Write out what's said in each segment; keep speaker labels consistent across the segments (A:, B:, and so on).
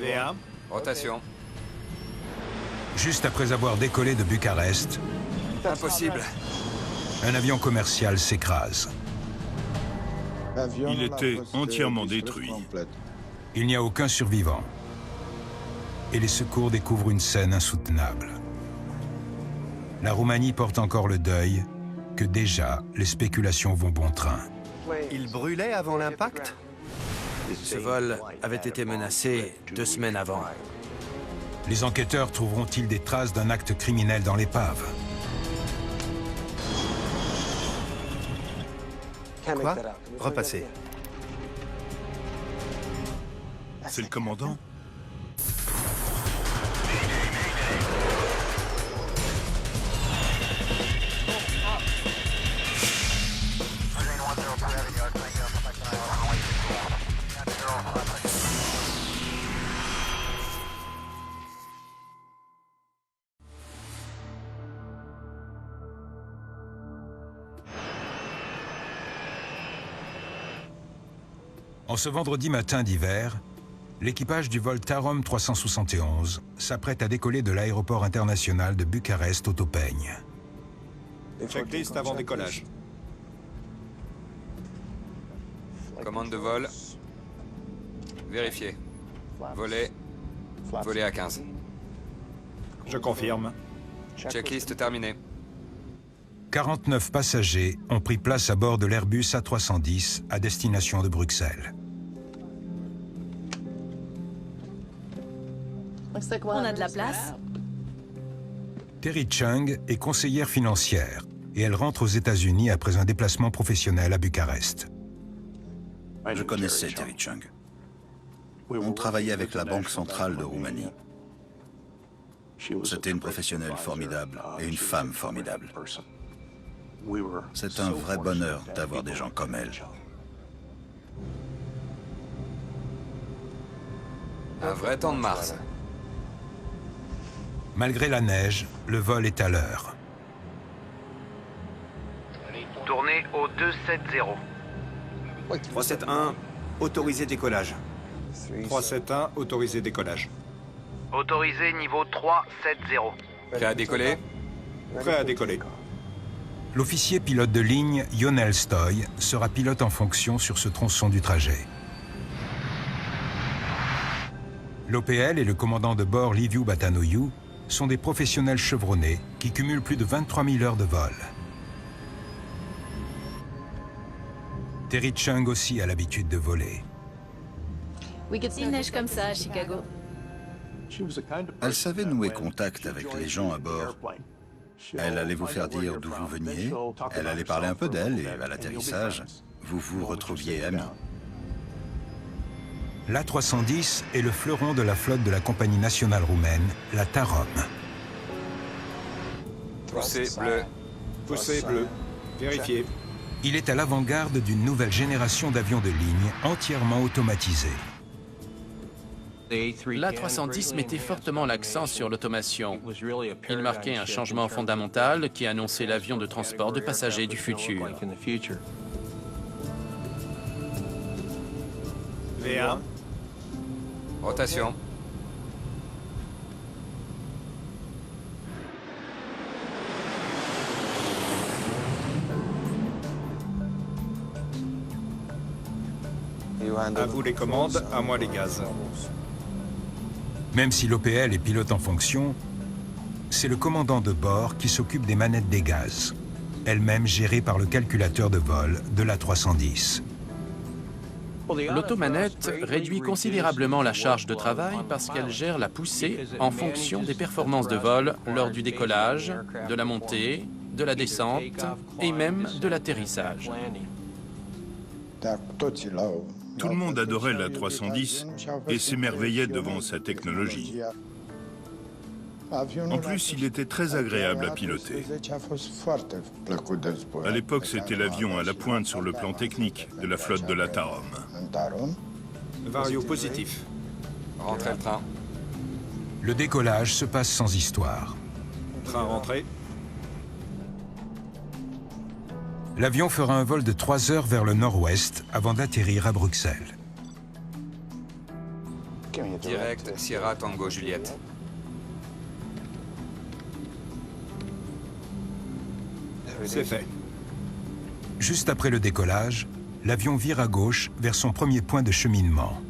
A: V1.
B: Rotation.
C: Juste après avoir décollé de Bucarest,
B: Impossible.
C: un avion commercial s'écrase.
D: Il était entièrement détruit.
C: Il n'y a aucun survivant. Et les secours découvrent une scène insoutenable. La Roumanie porte encore le deuil que déjà les spéculations vont bon train.
E: Il brûlait avant l'impact?
B: Ce vol avait été menacé 2 semaines avant.
C: Les enquêteurs trouveront-ils des traces d'un acte criminel dans l'épave?
E: Quoi? Repassez.
D: C'est le commandant?
C: En ce vendredi matin d'hiver, l'équipage du vol Tarom 371 s'apprête à décoller de l'aéroport international de Bucarest-Otopeni.
A: Checklist avant décollage.
B: Commande de vol. Vérifié. Voler. Voler à 15.
A: Je confirme.
B: Checklist terminée.
C: 49 passagers ont pris place à bord de l'Airbus A310 à destination de Bruxelles.
F: On a de la place.
C: Terry Chung est conseillère financière et elle rentre aux États-Unis après un déplacement professionnel à Bucarest.
G: Je connaissais Terry Chung. On travaillait avec la Banque centrale de Roumanie. C'était une professionnelle formidable et une femme formidable. C'est un vrai bonheur d'avoir des gens comme elle.
B: Un vrai temps de Mars.
C: Malgré la neige, le vol est à l'heure.
E: Tournez au 270.
H: 371, autorisé décollage.
A: 371, autorisé décollage.
E: Autorisé niveau 370.
B: Prêt à décoller?
A: Prêt à décoller.
C: L'officier pilote de ligne Ionel Stoy sera pilote en fonction sur ce tronçon du trajet. L'OPL et le commandant de bord Liviu Batanoiu sont des professionnels chevronnés qui cumulent plus de 23 000 heures de vol. Terry Chung aussi a l'habitude de voler.
F: Il neige comme ça à Chicago.
G: Elle savait nouer contact avec les gens à bord. Elle allait vous faire dire d'où vous veniez, elle allait parler un peu d'elle et à l'atterrissage, vous vous retrouviez amis.
C: L'A310 est le fleuron de la flotte de la compagnie nationale roumaine, la Tarom.
B: Poussée bleu.
A: Poussée bleu. Vérifié.
C: Il est à l'avant-garde d'une nouvelle génération d'avions de ligne entièrement automatisés.
I: L'A310 mettait fortement l'accent sur l'automation. Il marquait un changement fondamental qui annonçait l'avion de transport de passagers du futur.
A: V1.
B: Rotation.
A: À vous les commandes, à moi les gaz.
C: Même si l'OPL est pilote en fonction, c'est le commandant de bord qui s'occupe des manettes des gaz, elles-mêmes gérées par le calculateur de vol de l'A310.
I: L'automanette réduit considérablement la charge de travail parce qu'elle gère la poussée en fonction des performances de vol lors du décollage, de la montée, de la descente et même de l'atterrissage.
D: Tout le monde adorait la 310 et s'émerveillait devant sa technologie. En plus, il était très agréable à piloter. À l'époque, c'était l'avion à la pointe sur le plan technique de la flotte de la Tarom.
A: Vario positif.
B: Rentrez le train.
C: Le décollage se passe sans histoire.
A: Train rentré.
C: L'avion fera un vol de 3 heures vers le nord-ouest avant d'atterrir à Bruxelles.
J: Direct Sierra Tango Juliette.
A: C'est fait.
C: Juste après le décollage, l'avion vire à gauche vers son premier point de cheminement.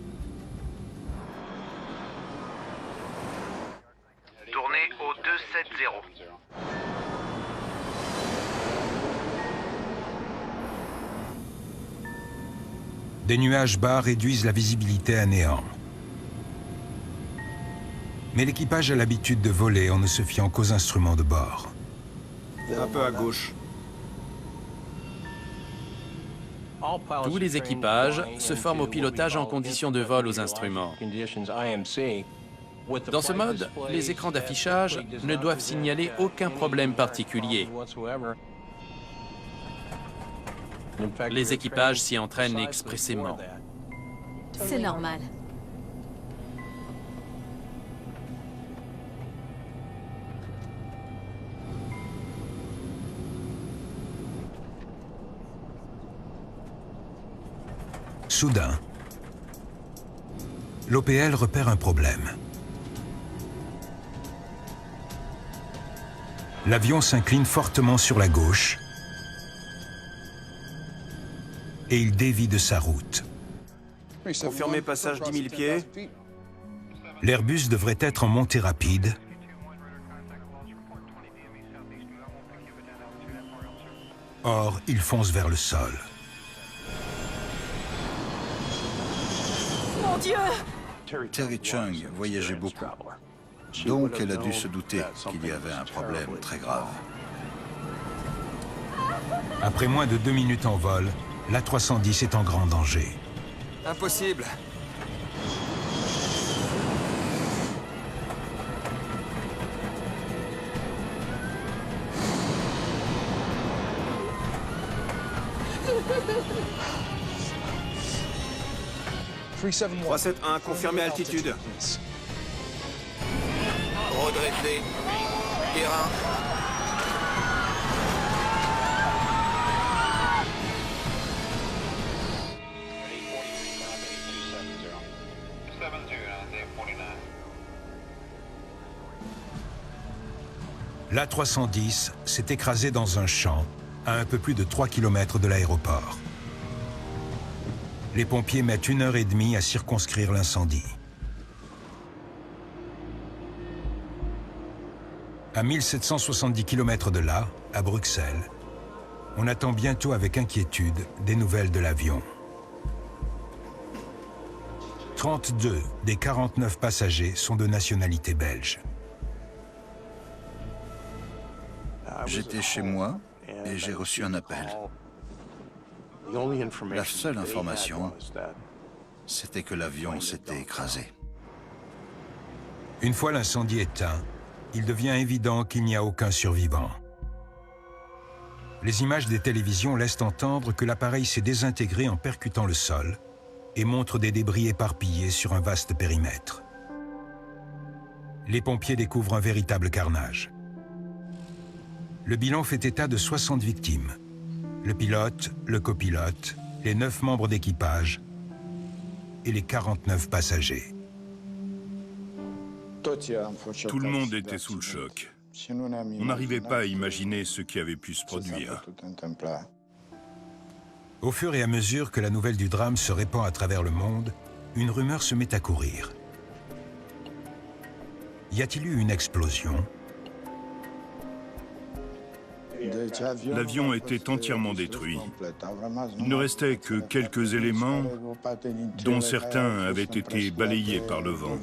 E: Tournez au 270.
C: Des nuages bas réduisent la visibilité à néant. Mais l'équipage a l'habitude de voler en ne se fiant qu'aux instruments de bord.
A: Un peu à gauche.
I: Tous les équipages se forment au pilotage en conditions de vol aux instruments. Dans ce mode, les écrans d'affichage ne doivent signaler aucun problème particulier. Les équipages s'y entraînent expressément.
F: C'est normal.
C: Soudain, l'OPL repère un problème. L'avion s'incline fortement sur la gauche et il dévie de sa route.
H: Confirmé passage 10 000 pieds.
C: L'Airbus devrait être en montée rapide. Or, il fonce vers le sol.
F: Mon Dieu!
G: Terry Chung voyageait beaucoup. Donc elle a dû se douter qu'il y avait un problème très grave.
C: Après moins de 2 minutes en vol, l'A310 est en grand danger.
J: Impossible. «
H: 371, confirmé altitude.
J: Redressé. Terrain.
C: L'A310 s'est écrasé dans un champ à un peu plus de 3 km de l'aéroport. Les pompiers mettent 1h30 à circonscrire l'incendie. À 1770 km de là, à Bruxelles, on attend bientôt avec inquiétude des nouvelles de l'avion. 32 des 49 passagers sont de nationalité belge.
G: J'étais chez moi et j'ai reçu un appel. La seule information, c'était que l'avion s'était écrasé.
C: Une fois l'incendie éteint, il devient évident qu'il n'y a aucun survivant. Les images des télévisions laissent entendre que l'appareil s'est désintégré en percutant le sol et montrent des débris éparpillés sur un vaste périmètre. Les pompiers découvrent un véritable carnage. Le bilan fait état de 60 victimes. Le pilote, le copilote, les 9 membres d'équipage et les 49 passagers.
D: Tout le monde était sous le choc. On n'arrivait pas à imaginer ce qui avait pu se produire.
C: Au fur et à mesure que la nouvelle du drame se répand à travers le monde, une rumeur se met à courir. Y a-t-il eu une explosion ?
D: L'avion était entièrement détruit. Il ne restait que quelques éléments, dont certains avaient été balayés par le vent.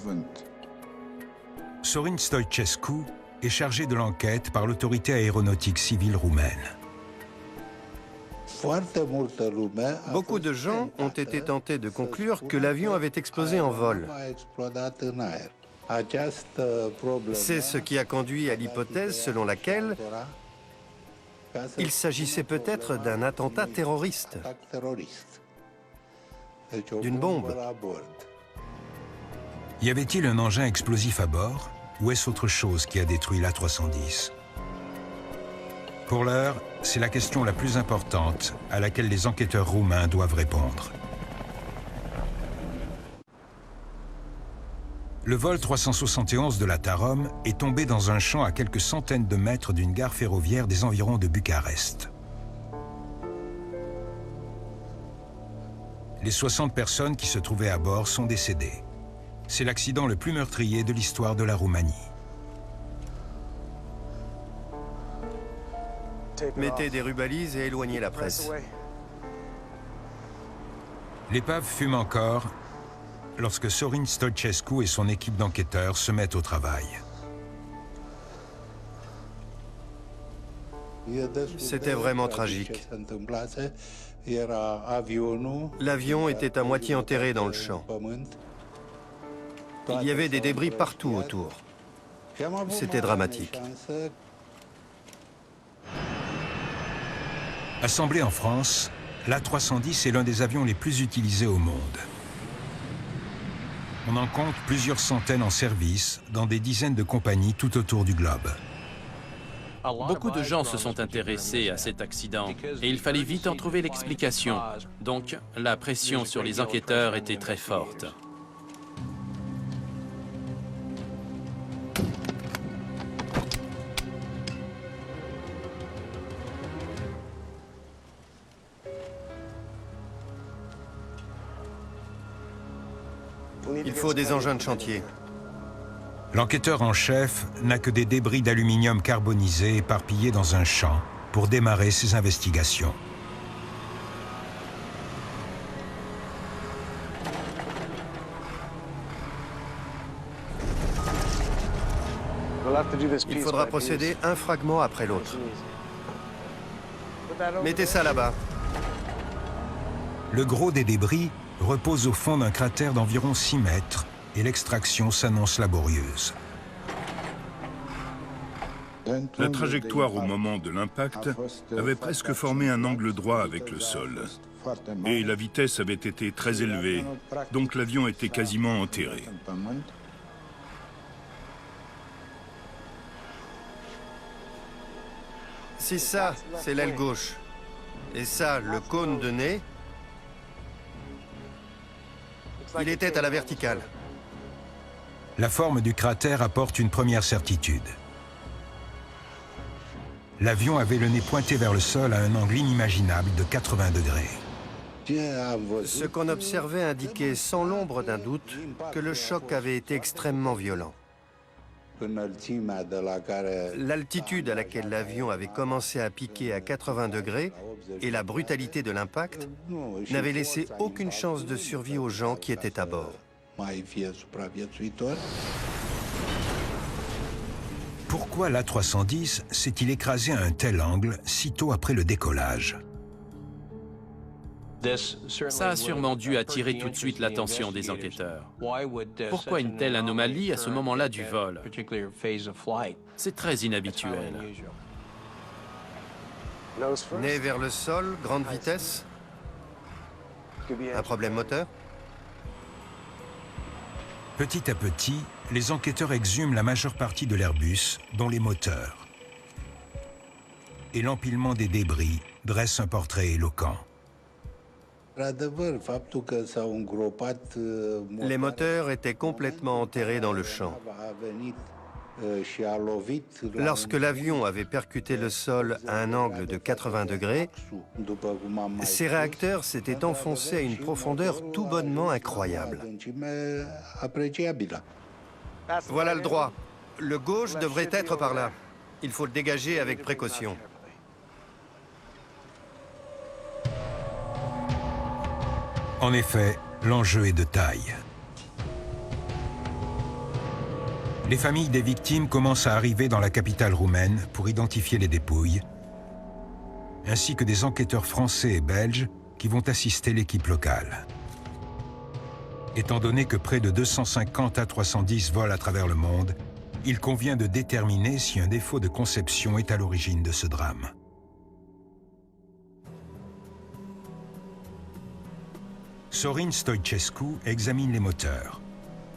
C: Sorin Stoichescu est chargé de l'enquête par l'autorité aéronautique civile roumaine.
E: Beaucoup de gens ont été tentés de conclure que l'avion avait explosé en vol. C'est ce qui a conduit à l'hypothèse selon laquelle il s'agissait peut-être d'un attentat terroriste, d'une bombe.
C: Y avait-il un engin explosif à bord ou est-ce autre chose qui a détruit l'A310 ? Pour l'heure, c'est la question la plus importante à laquelle les enquêteurs roumains doivent répondre. Le vol 371 de la Tarom est tombé dans un champ à quelques centaines de mètres d'une gare ferroviaire des environs de Bucarest. Les 60 personnes qui se trouvaient à bord sont décédées. C'est l'accident le plus meurtrier de l'histoire de la Roumanie.
E: Mettez des rubalises et éloignez la presse.
C: L'épave fume encore lorsque Sorin Stoichescu et son équipe d'enquêteurs se mettent au travail.
E: C'était vraiment tragique. L'avion était à moitié enterré dans le champ. Il y avait des débris partout autour. C'était dramatique.
C: Assemblé en France, l'A310 est l'un des avions les plus utilisés au monde. On en compte plusieurs centaines en service dans des dizaines de compagnies tout autour du globe.
I: Beaucoup de gens se sont intéressés à cet accident et il fallait vite en trouver l'explication. Donc, la pression sur les enquêteurs était très forte.
E: Il faut des engins de chantier.
C: L'enquêteur en chef n'a que des débris d'aluminium carbonisé éparpillés dans un champ pour démarrer ses investigations.
E: Il faudra procéder un fragment après l'autre. Mettez ça là-bas.
C: Le gros des débris repose au fond d'un cratère d'environ 6 mètres et l'extraction s'annonce laborieuse.
D: La trajectoire au moment de l'impact avait presque formé un angle droit avec le sol. Et la vitesse avait été très élevée, donc l'avion était quasiment enterré.
E: Si ça, c'est l'aile gauche, et ça, le cône de nez, il était à la verticale.
C: La forme du cratère apporte une première certitude. L'avion avait le nez pointé vers le sol à un angle inimaginable de 80 degrés.
E: Ce qu'on observait indiquait sans l'ombre d'un doute que le choc avait été extrêmement violent. L'altitude à laquelle l'avion avait commencé à piquer à 80 degrés et la brutalité de l'impact n'avaient laissé aucune chance de survie aux gens qui étaient à bord.
C: Pourquoi l'A310 s'est-il écrasé à un tel angle sitôt après le décollage?
I: Ça a sûrement dû attirer tout de suite l'attention des enquêteurs. Pourquoi une telle anomalie à ce moment-là du vol? C'est très inhabituel.
E: Nez vers le sol, grande vitesse. Un problème moteur?
C: Petit à petit, les enquêteurs exhument la majeure partie de l'Airbus, dont les moteurs. Et l'empilement des débris dresse un portrait éloquent.
E: Les moteurs étaient complètement enterrés dans le champ. Lorsque l'avion avait percuté le sol à un angle de 80 degrés, ces réacteurs s'étaient enfoncés à une profondeur tout bonnement incroyable. Voilà le droit. Le gauche devrait être par là. Il faut le dégager avec précaution.
C: En effet, l'enjeu est de taille. Les familles des victimes commencent à arriver dans la capitale roumaine pour identifier les dépouilles, ainsi que des enquêteurs français et belges qui vont assister l'équipe locale. Étant donné que près de 250 A310 volent à travers le monde, il convient de déterminer si un défaut de conception est à l'origine de ce drame. Sorin Stoichescu examine les moteurs,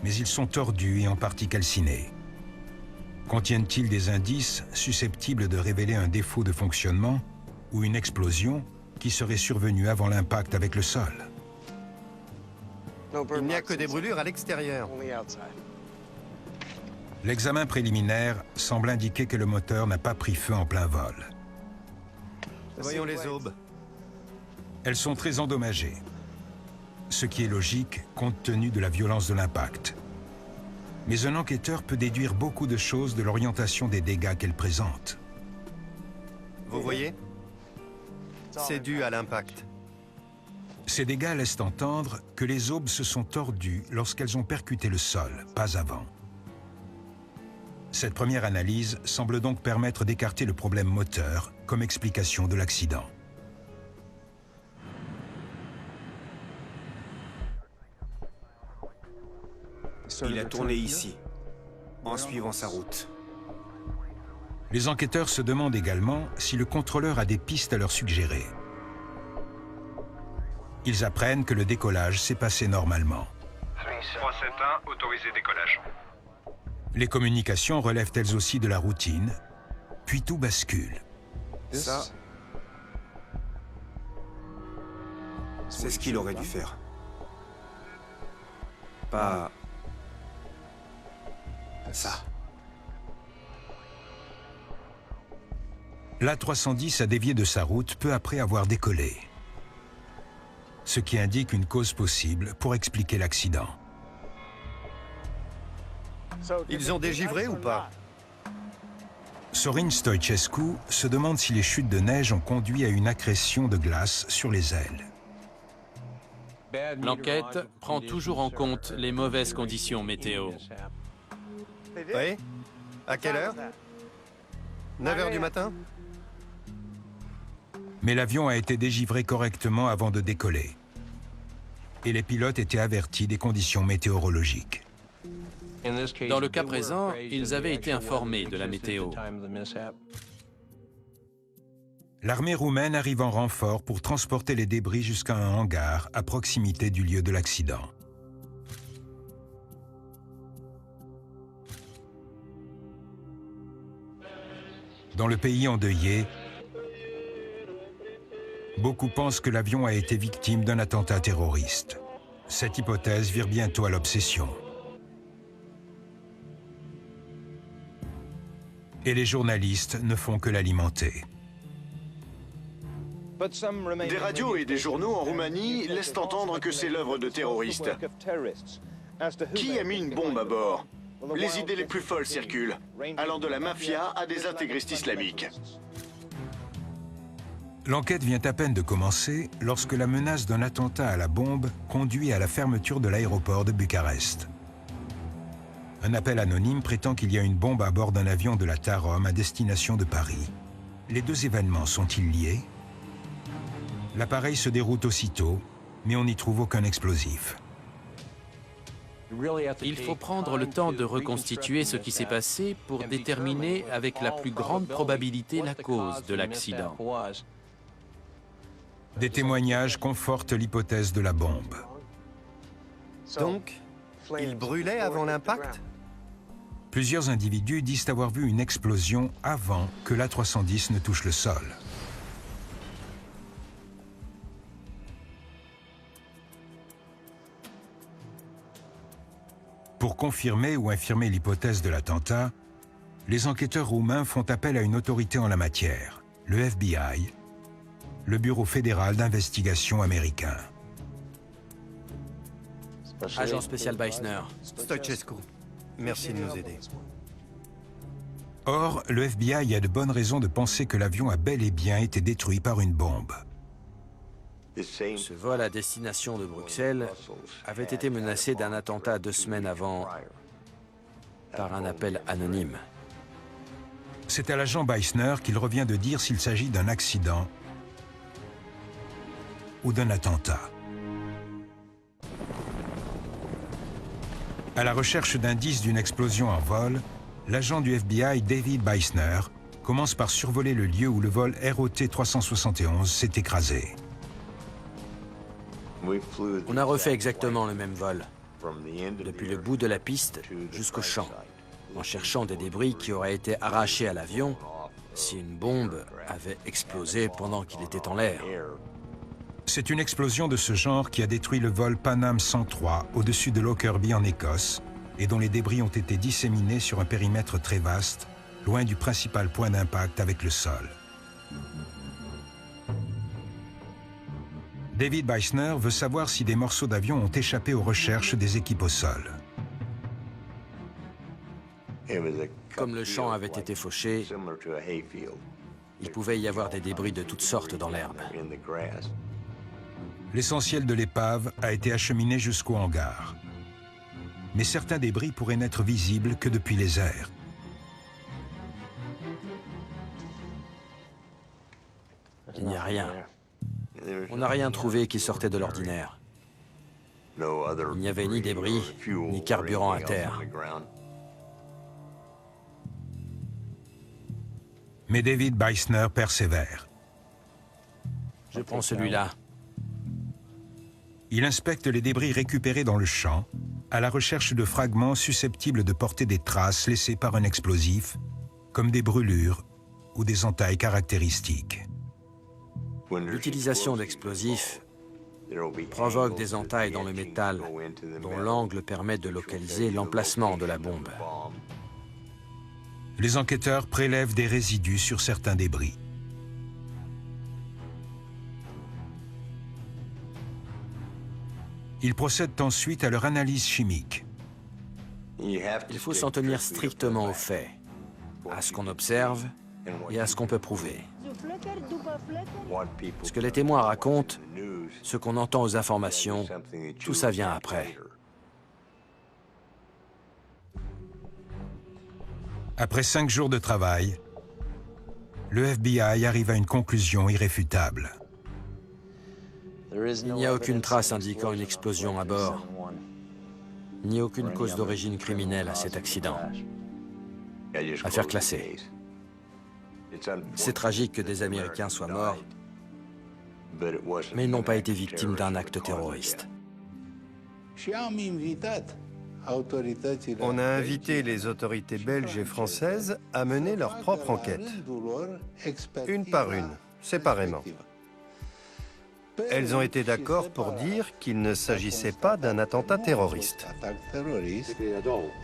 C: mais ils sont tordus et en partie calcinés. Contiennent-ils des indices susceptibles de révéler un défaut de fonctionnement ou une explosion qui serait survenue avant l'impact avec le sol?
E: Il n'y a que des brûlures à l'extérieur.
C: L'examen préliminaire semble indiquer que le moteur n'a pas pris feu en plein vol.
E: Voyons les aubes.
C: Elles sont très endommagées, ce qui est logique compte tenu de la violence de l'impact. Mais un enquêteur peut déduire beaucoup de choses de l'orientation des dégâts qu'elles présentent.
E: Vous voyez? C'est dû à l'impact.
C: Ces dégâts laissent entendre que les aubes se sont tordues lorsqu'elles ont percuté le sol, pas avant. Cette première analyse semble donc permettre d'écarter le problème moteur comme explication de l'accident.
H: Il a tourné ici, en suivant sa route.
C: Les enquêteurs se demandent également si le contrôleur a des pistes à leur suggérer. Ils apprennent que le décollage s'est passé normalement.
A: 371, autorisé décollage.
C: Les communications relèvent elles aussi de la routine, puis tout bascule.
H: Ça, c'est ce qu'il aurait dû faire. Pas ça.
C: L'A310 a dévié de sa route peu après avoir décollé, ce qui indique une cause possible pour expliquer l'accident.
E: Ils ont dégivré ou pas?
C: Sorin Stoichescu se demande si les chutes de neige ont conduit à une accrétion de glace sur les ailes.
I: L'enquête prend toujours en compte les mauvaises conditions météo.
E: Oui? À quelle heure? 9 h du matin?
C: Mais l'avion a été dégivré correctement avant de décoller. Et les pilotes étaient avertis des conditions météorologiques.
I: Dans le cas présent, ils avaient été informés de la météo.
C: L'armée roumaine arrive en renfort pour transporter les débris jusqu'à un hangar à proximité du lieu de l'accident. Dans le pays endeuillé, beaucoup pensent que l'avion a été victime d'un attentat terroriste. Cette hypothèse vire bientôt à l'obsession. Et les journalistes ne font que l'alimenter.
K: Des radios et des journaux en Roumanie laissent entendre que c'est l'œuvre de terroristes. Qui a mis une bombe à bord? Les idées les plus folles circulent, allant de la mafia à des intégristes islamiques.
C: L'enquête vient à peine de commencer lorsque la menace d'un attentat à la bombe conduit à la fermeture de l'aéroport de Bucarest. Un appel anonyme prétend qu'il y a une bombe à bord d'un avion de la Tarom à destination de Paris. Les deux événements sont-ils liés? L'appareil se déroute aussitôt, mais on n'y trouve aucun explosif.
I: Il faut prendre le temps de reconstituer ce qui s'est passé pour déterminer avec la plus grande probabilité la cause de l'accident.
C: Des témoignages confortent l'hypothèse de la bombe.
E: Donc, il brûlait avant l'impact?
C: Plusieurs individus disent avoir vu une explosion avant que l'A310 ne touche le sol. Pour confirmer ou infirmer l'hypothèse de l'attentat, les enquêteurs roumains font appel à une autorité en la matière, le FBI, le Bureau fédéral d'investigation américain.
I: Agent spécial Beisner.
E: Stoichescu, merci de nous aider.
C: Or, le FBI a de bonnes raisons de penser que l'avion a bel et bien été détruit par une bombe.
B: Ce vol à destination de Bruxelles avait été menacé d'un attentat 2 semaines avant par un appel anonyme.
C: C'est à l'agent Beisner qu'il revient de dire s'il s'agit d'un accident ou d'un attentat. À la recherche d'indices d'une explosion en vol, l'agent du FBI David Beisner commence par survoler le lieu où le vol ROT 371 s'est écrasé.
B: On a refait exactement le même vol, depuis le bout de la piste jusqu'au champ, en cherchant des débris qui auraient été arrachés à l'avion si une bombe avait explosé pendant qu'il était en l'air.
C: C'est une explosion de ce genre qui a détruit le vol Pan Am 103 au-dessus de Lockerbie en Écosse et dont les débris ont été disséminés sur un périmètre très vaste, loin du principal point d'impact avec le sol. David Beisner veut savoir si des morceaux d'avion ont échappé aux recherches des équipes au sol.
B: Comme le champ avait été fauché, il pouvait y avoir des débris de toutes sortes dans l'herbe.
C: L'essentiel de l'épave a été acheminé jusqu'au hangar. Mais certains débris pourraient n'être visibles que depuis les airs.
B: Il n'y a rien. On n'a rien trouvé qui sortait de l'ordinaire. Il n'y avait ni débris, ni carburant à terre.
C: Mais David Beisner persévère.
B: Je prends celui-là.
C: Il inspecte les débris récupérés dans le champ, à la recherche de fragments susceptibles de porter des traces laissées par un explosif, comme des brûlures ou des entailles caractéristiques.
B: L'utilisation d'explosifs provoque des entailles dans le métal dont l'angle permet de localiser l'emplacement de la bombe.
C: Les enquêteurs prélèvent des résidus sur certains débris. Ils procèdent ensuite à leur analyse chimique.
B: Il faut s'en tenir strictement aux faits, à ce qu'on observe et à ce qu'on peut prouver. Ce que les témoins racontent, ce qu'on entend aux informations, tout ça vient après.
C: Après 5 jours de travail, le FBI arrive à une conclusion irréfutable.
B: Il n'y a aucune trace indiquant une explosion à bord, ni aucune cause d'origine criminelle à cet accident. Affaire classée. C'est tragique que des Américains soient morts, mais ils n'ont pas été victimes d'un acte terroriste.
E: On a invité les autorités belges et françaises à mener leur propre enquête, une par une, séparément. Elles ont été d'accord pour dire qu'il ne s'agissait pas d'un attentat terroriste.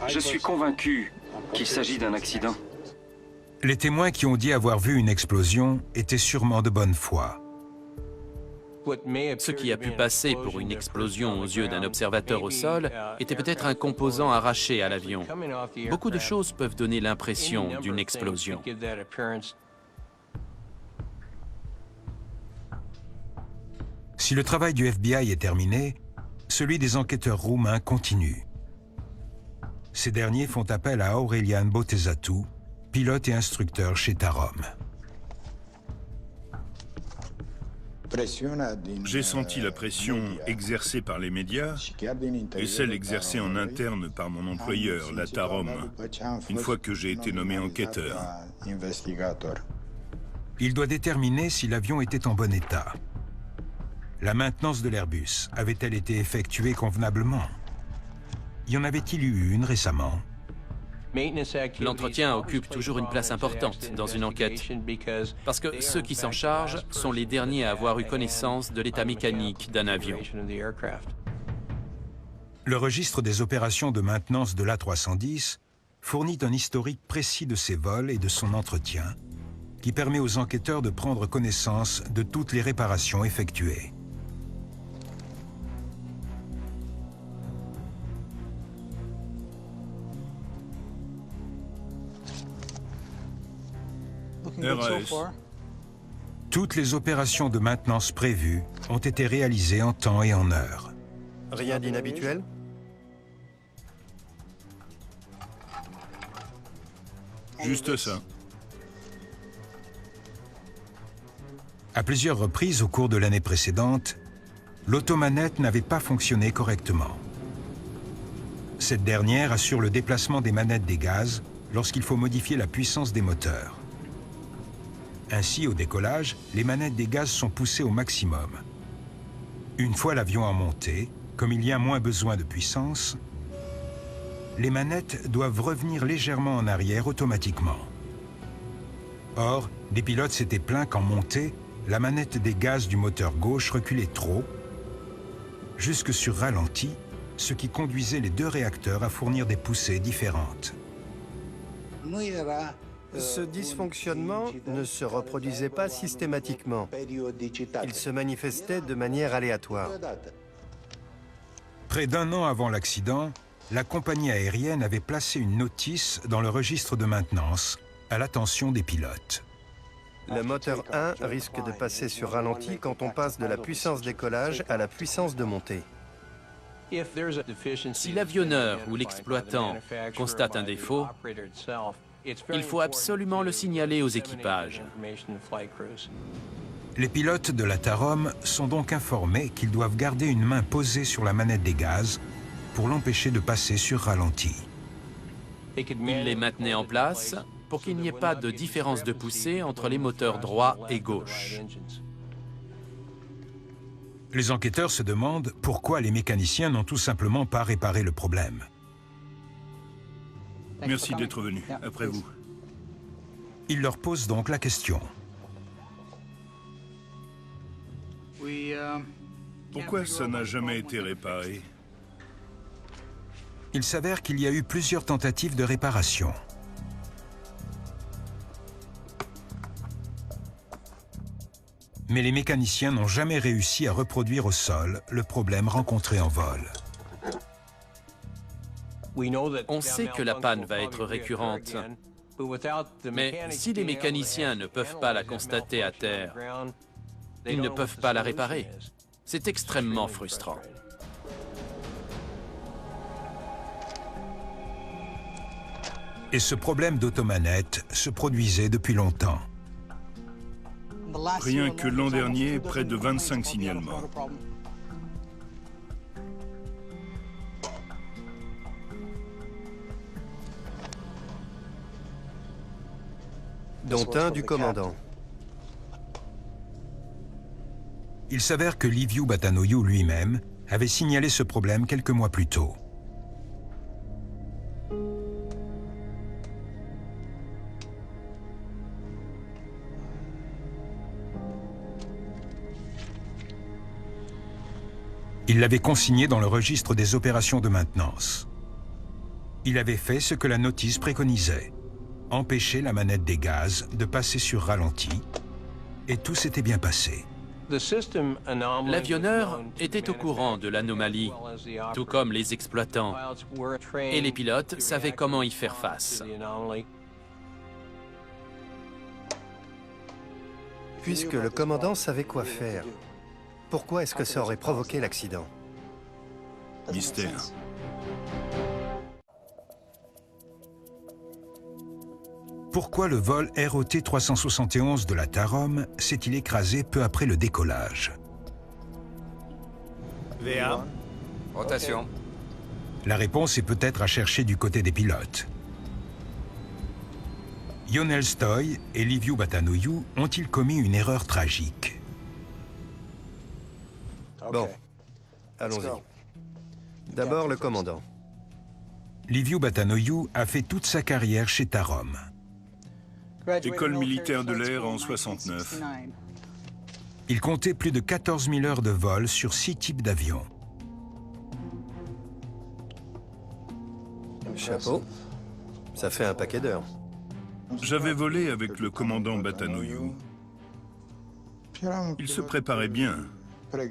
L: Je suis convaincu qu'il s'agit d'un accident.
C: Les témoins qui ont dit avoir vu une explosion étaient sûrement de bonne foi.
I: Ce qui a pu passer pour une explosion aux yeux d'un observateur au sol était peut-être un composant arraché à l'avion. Beaucoup de choses peuvent donner l'impression d'une explosion.
C: Si le travail du FBI est terminé, celui des enquêteurs roumains continue. Ces derniers font appel à Aurelian Botezatu, pilote et instructeur chez Tarom.
D: J'ai senti la pression exercée par les médias et celle exercée en interne par mon employeur, la Tarom, une fois que j'ai été nommé enquêteur.
C: Il doit déterminer si l'avion était en bon état. La maintenance de l'Airbus avait-elle été effectuée convenablement? Y en avait-il eu une récemment?
I: L'entretien occupe toujours une place importante dans une enquête, parce que ceux qui s'en chargent sont les derniers à avoir eu connaissance de l'état mécanique d'un avion.
C: Le registre des opérations de maintenance de l'A310 fournit un historique précis de ses vols et de son entretien, qui permet aux enquêteurs de prendre connaissance de toutes les réparations effectuées.
D: RAS.
C: Toutes les opérations de maintenance prévues ont été réalisées en temps et en heure.
E: Rien d'inhabituel?
D: Juste ça.
C: À plusieurs reprises au cours de l'année précédente, l'automanette n'avait pas fonctionné correctement. Cette dernière assure le déplacement des manettes des gaz lorsqu'il faut modifier la puissance des moteurs. Ainsi, au décollage, les manettes des gaz sont poussées au maximum. Une fois l'avion en montée, comme il y a moins besoin de puissance, les manettes doivent revenir légèrement en arrière automatiquement. Or, des pilotes s'étaient plaints qu'en montée, la manette des gaz du moteur gauche reculait trop, jusque sur ralenti, ce qui conduisait les deux réacteurs à fournir des poussées différentes.
E: Ce dysfonctionnement ne se reproduisait pas systématiquement. Il se manifestait de manière aléatoire.
C: Près d'un an avant l'accident, la compagnie aérienne avait placé une notice dans le registre de maintenance à l'attention des pilotes.
E: Le moteur 1 risque de passer sur ralenti quand on passe de la puissance décollage à la puissance de montée.
I: Si l'avionneur ou l'exploitant constate un défaut, il faut absolument le signaler aux équipages.
C: Les pilotes de la Tarom sont donc informés qu'ils doivent garder une main posée sur la manette des gaz pour l'empêcher de passer sur ralenti.
I: Il les maintenait en place pour qu'il n'y ait pas de différence de poussée entre les moteurs droit et gauche.
C: Les enquêteurs se demandent pourquoi les mécaniciens n'ont tout simplement pas réparé le problème.
D: Merci d'être venu. Après vous.
C: Ils leur posent donc la question.
D: Pourquoi ça n'a jamais été réparé?
C: Il s'avère qu'il y a eu plusieurs tentatives de réparation. Mais les mécaniciens n'ont jamais réussi à reproduire au sol le problème rencontré en vol.
I: On sait que la panne va être récurrente, mais si les mécaniciens ne peuvent pas la constater à terre, ils ne peuvent pas la réparer. C'est extrêmement frustrant.
C: Et ce problème d'automanette se produisait depuis longtemps.
D: Rien que l'an dernier, près de 25 signalements.
E: Dont un du commandant.
C: Il s'avère que Liviu Batanoiu lui-même avait signalé ce problème quelques mois plus tôt. Il l'avait consigné dans le registre des opérations de maintenance. Il avait fait ce que la notice préconisait, empêcher la manette des gaz de passer sur ralenti, et tout s'était bien passé.
I: L'avionneur était au courant de l'anomalie, tout comme les exploitants, et les pilotes savaient comment y faire face.
E: Puisque le commandant savait quoi faire, pourquoi est-ce que ça aurait provoqué l'accident?
D: Mystère.
C: Pourquoi le vol ROT 371 de la Tarom s'est-il écrasé peu après le décollage?
J: VA. Rotation.
C: La réponse est peut-être à chercher du côté des pilotes. Ionel Stoy et Liviu Batanoiu ont-ils commis une erreur tragique?
E: Bon, allons-y. D'abord le commandant.
C: Liviu Batanoiu a fait toute sa carrière chez Tarom.
D: École militaire de l'air en 69.
C: Il comptait plus de 14 000 heures de vol sur 6 types d'avions.
E: Chapeau, ça fait un paquet d'heures.
D: J'avais volé avec le commandant Batanoiu. Il se préparait bien.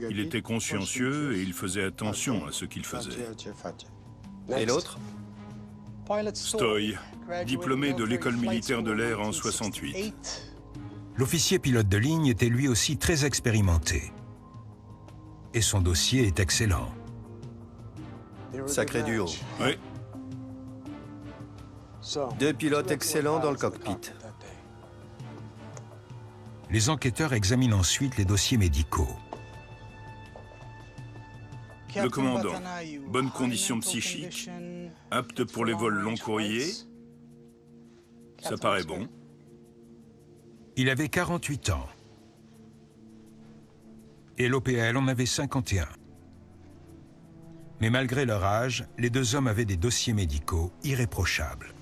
D: Il était consciencieux et il faisait attention à ce qu'il faisait.
E: Et l'autre?
D: Stoy, diplômé de l'école militaire de l'air en 68.
C: L'officier pilote de ligne était lui aussi très expérimenté. Et son dossier est excellent.
E: Sacré duo.
D: Oui.
E: Deux pilotes excellents dans le cockpit.
C: Les enquêteurs examinent ensuite les dossiers médicaux.
D: Le commandant, bonne condition psychique, apte pour les vols long courriers. Ça paraît bon.
C: Il avait 48 ans. Et l'OPL en avait 51. Mais malgré leur âge, les deux hommes avaient des dossiers médicaux irréprochables.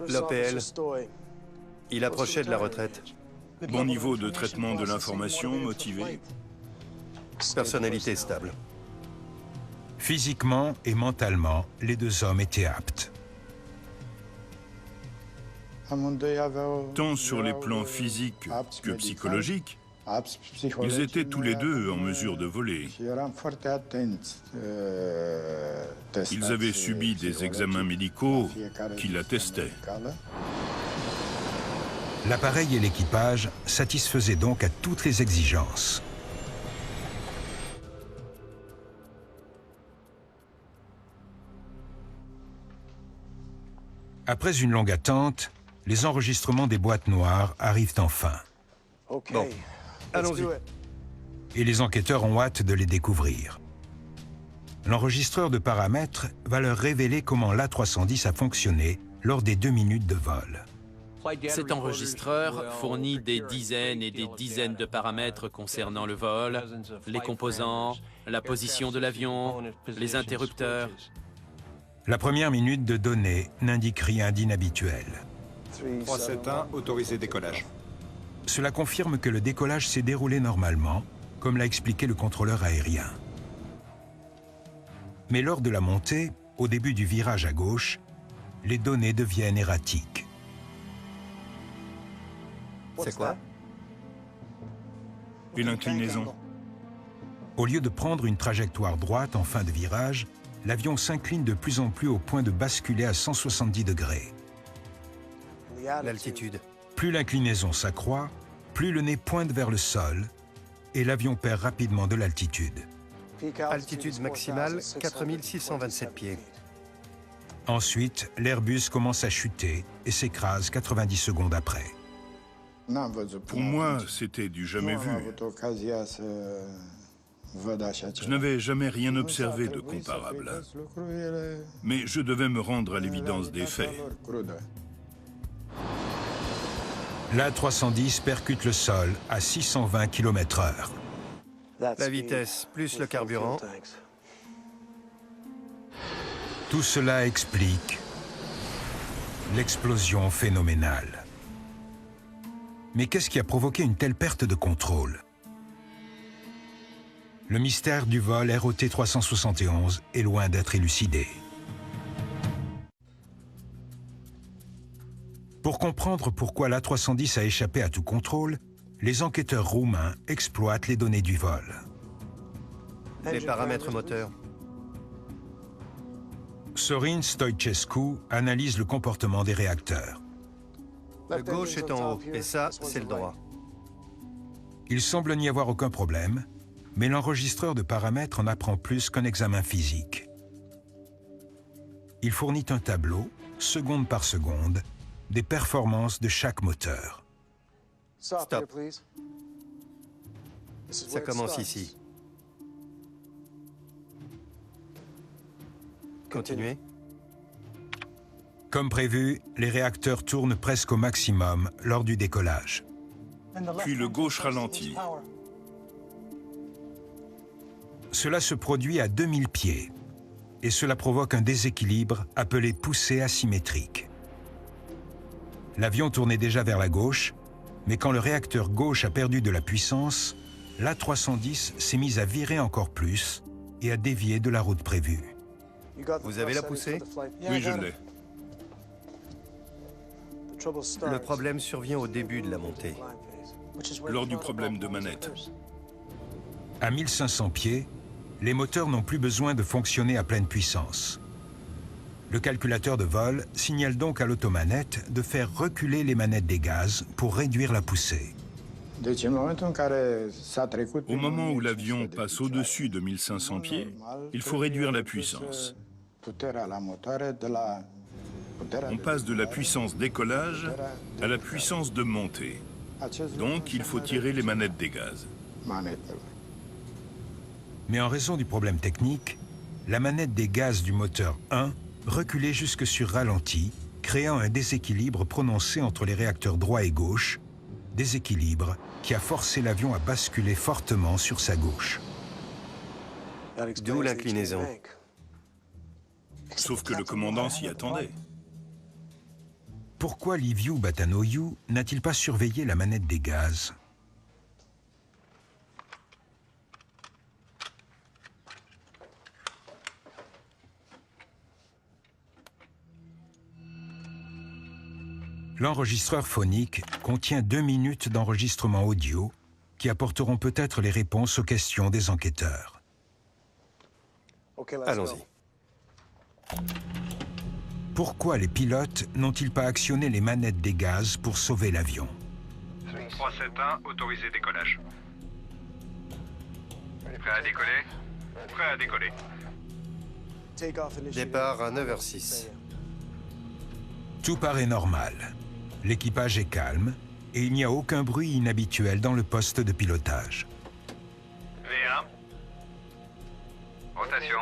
E: L'OPL, il approchait de la retraite.
D: Bon niveau de traitement de l'information, motivé.
E: Personnalité stable.
C: Physiquement et mentalement, les deux hommes étaient aptes.
D: Tant sur les plans physiques que psychologiques, ils étaient tous les deux en mesure de voler. Ils avaient subi des examens médicaux qui l'attestaient.
C: L'appareil et l'équipage satisfaisaient donc à toutes les exigences. Après une longue attente, les enregistrements des boîtes noires arrivent enfin.
E: Bon, allons-y.
C: Et les enquêteurs ont hâte de les découvrir. L'enregistreur de paramètres va leur révéler comment l'A310 a fonctionné lors des 2 minutes de vol.
I: Cet enregistreur fournit des dizaines et des dizaines de paramètres concernant le vol, les composants, la position de l'avion, les interrupteurs.
C: La première minute de données n'indique rien d'inhabituel.
J: 371, autorisé décollage.
C: Cela confirme que le décollage s'est déroulé normalement, comme l'a expliqué le contrôleur aérien. Mais lors de la montée, au début du virage à gauche, les données deviennent erratiques.
E: C'est quoi?
D: Et l'inclinaison?
C: Au lieu de prendre une trajectoire droite en fin de virage, l'avion s'incline de plus en plus au point de basculer à 170 degrés.
E: L'altitude.
C: Plus l'inclinaison s'accroît, plus le nez pointe vers le sol et l'avion perd rapidement de l'altitude.
E: Altitude maximale, 4627 pieds.
C: Ensuite, l'Airbus commence à chuter et s'écrase 90 secondes après.
D: Pour moi, c'était du jamais vu. Je n'avais jamais rien observé de comparable. Mais je devais me rendre à l'évidence des faits.
C: L'A310 percute le sol à 620 km/h.
E: La vitesse plus le carburant.
C: Tout cela explique l'explosion phénoménale. Mais qu'est-ce qui a provoqué une telle perte de contrôle? Le mystère du vol ROT 371 est loin d'être élucidé. Pour comprendre pourquoi l'A310 a échappé à tout contrôle, les enquêteurs roumains exploitent les données du vol.
E: Les paramètres moteurs.
C: Sorin Stoichescu analyse le comportement des réacteurs.
E: Le gauche est en haut, et ça, c'est le droit.
C: Il semble n'y avoir aucun problème, mais l'enregistreur de paramètres en apprend plus qu'un examen physique. Il fournit un tableau, seconde par seconde, des performances de chaque moteur.
E: Stop. Ça commence ici. Continuez.
C: Comme prévu, les réacteurs tournent presque au maximum lors du décollage.
D: Puis le gauche ralentit.
C: Cela se produit à 2000 pieds et cela provoque un déséquilibre appelé poussée asymétrique. L'avion tournait déjà vers la gauche, mais quand le réacteur gauche a perdu de la puissance, l'A310 s'est mise à virer encore plus et à dévier de la route prévue.
E: Vous avez la poussée?
D: Oui, je l'ai.
E: Le problème survient au début de la montée.
D: Lors du problème de manette.
C: À 1500 pieds, les moteurs n'ont plus besoin de fonctionner à pleine puissance. Le calculateur de vol signale donc à l'automanette de faire reculer les manettes des gaz pour réduire la poussée.
D: Au moment où l'avion passe au-dessus de 1500 pieds, il faut réduire la puissance. On passe de la puissance décollage à la puissance de montée. Donc, il faut tirer les manettes des gaz.
C: Mais en raison du problème technique, la manette des gaz du moteur 1 reculait jusque sur ralenti, créant un déséquilibre prononcé entre les réacteurs droit et gauche, déséquilibre qui a forcé l'avion à basculer fortement sur sa gauche.
E: D'où l'inclinaison.
D: Sauf que le commandant s'y attendait.
C: Pourquoi Liviu Batanoiu n'a-t-il pas surveillé la manette des gaz? L'enregistreur phonique contient 2 minutes d'enregistrement audio qui apporteront peut-être les réponses aux questions des enquêteurs.
E: Allons-y.
C: Pourquoi les pilotes n'ont-ils pas actionné les manettes des gaz pour sauver l'avion?
A: 371, autorisé décollage. Prêt à décoller? Prêt à décoller.
E: Départ à 9h06.
C: Tout paraît normal. L'équipage est calme et il n'y a aucun bruit inhabituel dans le poste de pilotage.
A: V1. Rotation.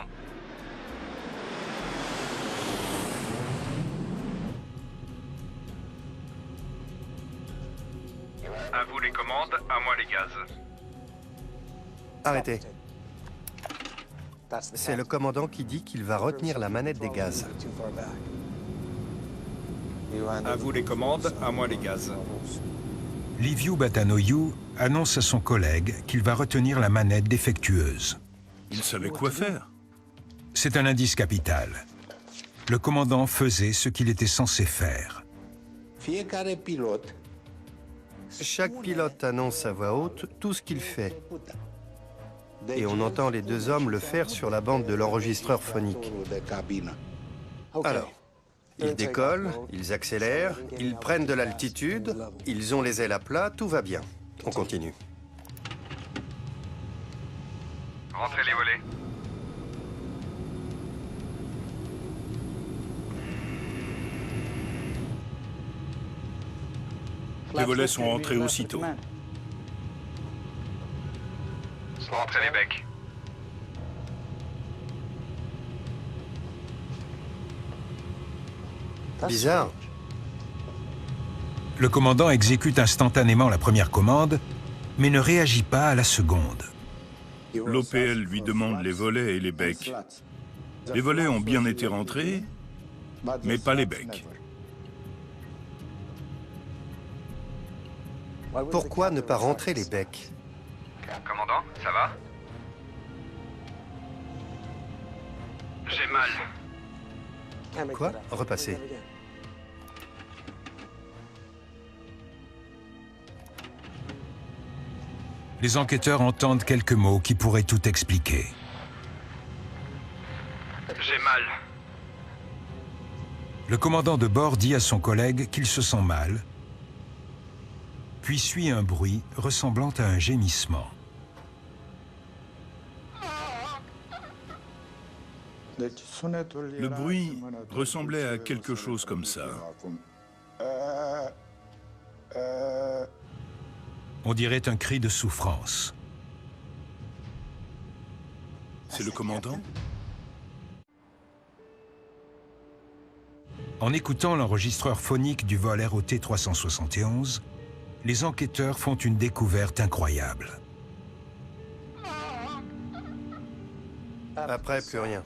A: À vous les commandes, à moi les gaz.
E: Arrêtez. C'est le commandant qui dit qu'il va retenir la manette des gaz.
J: À vous les commandes, à moi les gaz.
C: Liviu Batanoiu annonce à son collègue qu'il va retenir la manette défectueuse.
D: Il savait quoi faire.
C: C'est un indice capital. Le commandant faisait ce qu'il était censé faire.
E: Chaque pilote annonce à voix haute tout ce qu'il fait. Et on entend les deux hommes le faire sur la bande de l'enregistreur phonique. Alors, ils décollent, ils accélèrent, ils prennent de l'altitude, ils ont les ailes à plat, tout va bien. On continue.
A: Rentrez les volets.
D: Les volets sont rentrés aussitôt.
A: Rentrez les becs.
E: Bizarre.
C: Le commandant exécute instantanément la première commande, mais ne réagit pas à la seconde.
D: L'OPL lui demande les volets et les becs. Les volets ont bien été rentrés, mais pas les becs.
E: Pourquoi ne pas rentrer les becs?
A: Commandant, ça va? J'ai mal.
E: Quoi? Repassez.
C: Les enquêteurs entendent quelques mots qui pourraient tout expliquer.
A: J'ai mal.
C: Le commandant de bord dit à son collègue qu'il se sent mal, puis suit un bruit ressemblant à un gémissement.
D: Le bruit ressemblait à quelque chose comme ça.
C: On dirait un cri de souffrance.
D: C'est le commandant?
C: En écoutant l'enregistreur phonique du vol ROT 371, les enquêteurs font une découverte incroyable.
E: Après, plus rien.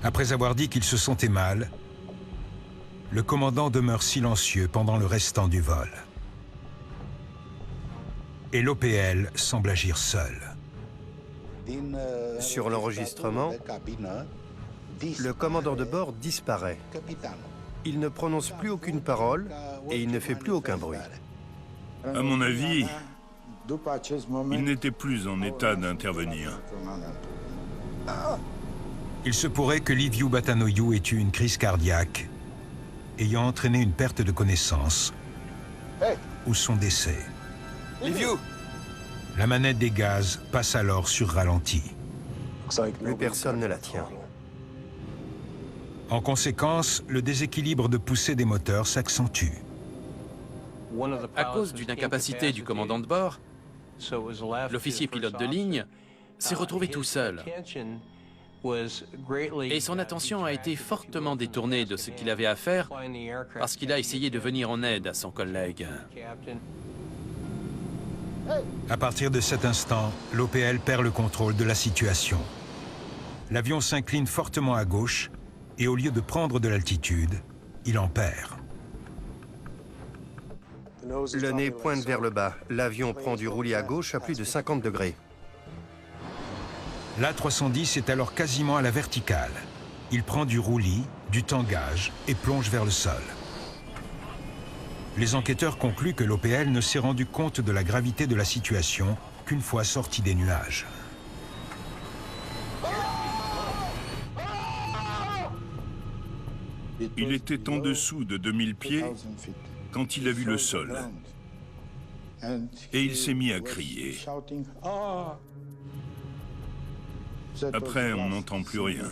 C: Après avoir dit qu'il se sentait mal, le commandant demeure silencieux pendant le restant du vol. Et l'OPL semble agir seul.
E: Sur l'enregistrement, le commandant de bord disparaît. Il ne prononce plus aucune parole et il ne fait plus aucun bruit.
D: À mon avis, il n'était plus en état d'intervenir.
C: Il se pourrait que Liviu Batanoiu ait eu une crise cardiaque, ayant entraîné une perte de connaissance ou son décès.
J: Liviu!
C: La manette des gaz passe alors sur ralenti.
E: Plus personne ne la tient.
C: En conséquence, le déséquilibre de poussée des moteurs s'accentue.
I: À cause d'une incapacité du commandant de bord, l'officier pilote de ligne s'est retrouvé tout seul. Et son attention a été fortement détournée de ce qu'il avait à faire parce qu'il a essayé de venir en aide à son collègue.
C: À partir de cet instant, l'OPL perd le contrôle de la situation. L'avion s'incline fortement à gauche et au lieu de prendre de l'altitude, il en perd.
E: Le nez pointe vers le bas. L'avion prend du roulis à gauche à plus de 50 degrés.
C: L'A310 est alors quasiment à la verticale. Il prend du roulis du tangage et plonge vers le sol. Les enquêteurs concluent que l'OPL ne s'est rendu compte de la gravité de la situation qu'une fois sorti des nuages.
D: Il était en dessous de 2000 pieds quand il a vu le sol. Et il s'est mis à crier. Après, on n'entend plus rien.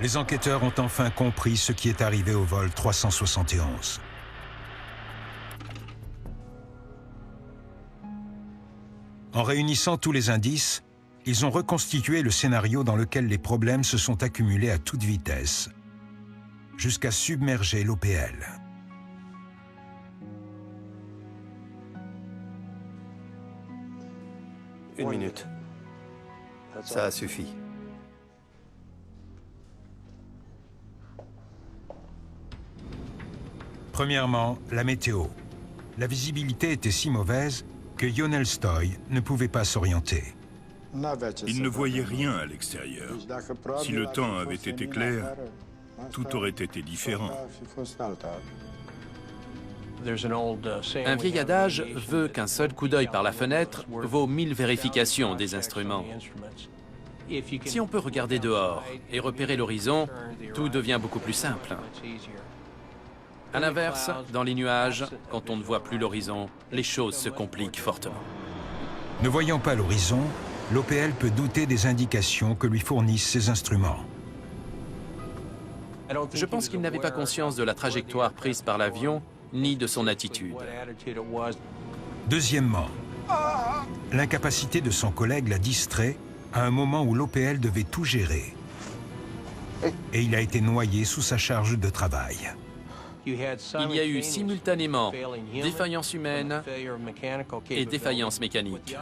C: Les enquêteurs ont enfin compris ce qui est arrivé au vol 371. En réunissant tous les indices, ils ont reconstitué le scénario dans lequel les problèmes se sont accumulés à toute vitesse, jusqu'à submerger l'OPL.
E: Une minute. Ça a suffi.
C: Premièrement, la météo. La visibilité était si mauvaise que Yonel Stoy ne pouvait pas s'orienter.
D: Il ne voyait rien à l'extérieur. Si le temps avait été clair, tout aurait été différent.
I: Un vieil adage veut qu'un seul coup d'œil par la fenêtre vaut 1000 vérifications des instruments. Si on peut regarder dehors et repérer l'horizon, tout devient beaucoup plus simple. À l'inverse, dans les nuages, quand on ne voit plus l'horizon, les choses se compliquent fortement.
C: Ne voyant pas l'horizon, l'OPL peut douter des indications que lui fournissent ses instruments.
I: Je pense qu'il n'avait pas conscience de la trajectoire prise par l'avion, ni de son attitude.
C: Deuxièmement, l'incapacité de son collègue l'a distrait à un moment où l'OPL devait tout gérer. Et il a été noyé sous sa charge de travail.
I: Il y a eu simultanément défaillance humaine et défaillance mécanique.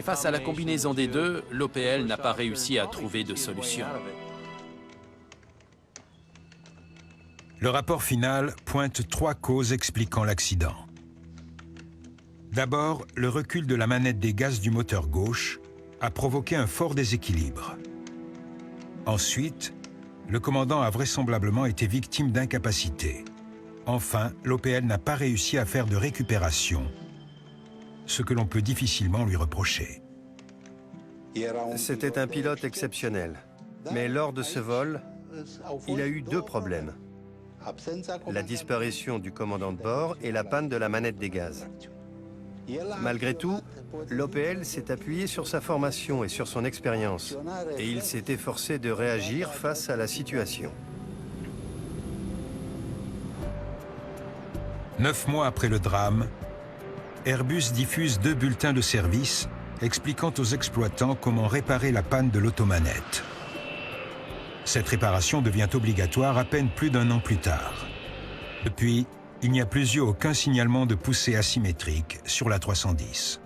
I: Face à la combinaison des deux, l'OPL n'a pas réussi à trouver de solution.
C: Le rapport final pointe 3 causes expliquant l'accident. D'abord, le recul de la manette des gaz du moteur gauche a provoqué un fort déséquilibre. Ensuite, le commandant a vraisemblablement été victime d'incapacité. Enfin, l'OPL n'a pas réussi à faire de récupération, ce que l'on peut difficilement lui reprocher.
E: C'était un pilote exceptionnel. Mais lors de ce vol, il a eu 2 problèmes. La disparition du commandant de bord et la panne de la manette des gaz. Malgré tout, l'OPL s'est appuyé sur sa formation et sur son expérience, et il s'est efforcé de réagir face à la situation.
C: 9 mois après le drame, Airbus diffuse 2 bulletins de service expliquant aux exploitants comment réparer la panne de l'automanette. Cette réparation devient obligatoire à peine plus d'1 an plus tard. Depuis, il n'y a plus eu aucun signalement de poussée asymétrique sur la 310.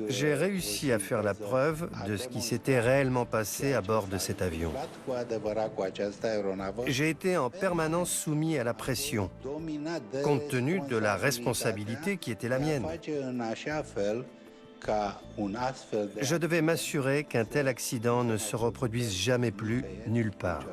E: J'ai réussi à faire la preuve de ce qui s'était réellement passé à bord de cet avion. J'ai été en permanence soumis à la pression, compte tenu de la responsabilité qui était la mienne. Je devais m'assurer qu'un tel accident ne se reproduise jamais plus nulle part.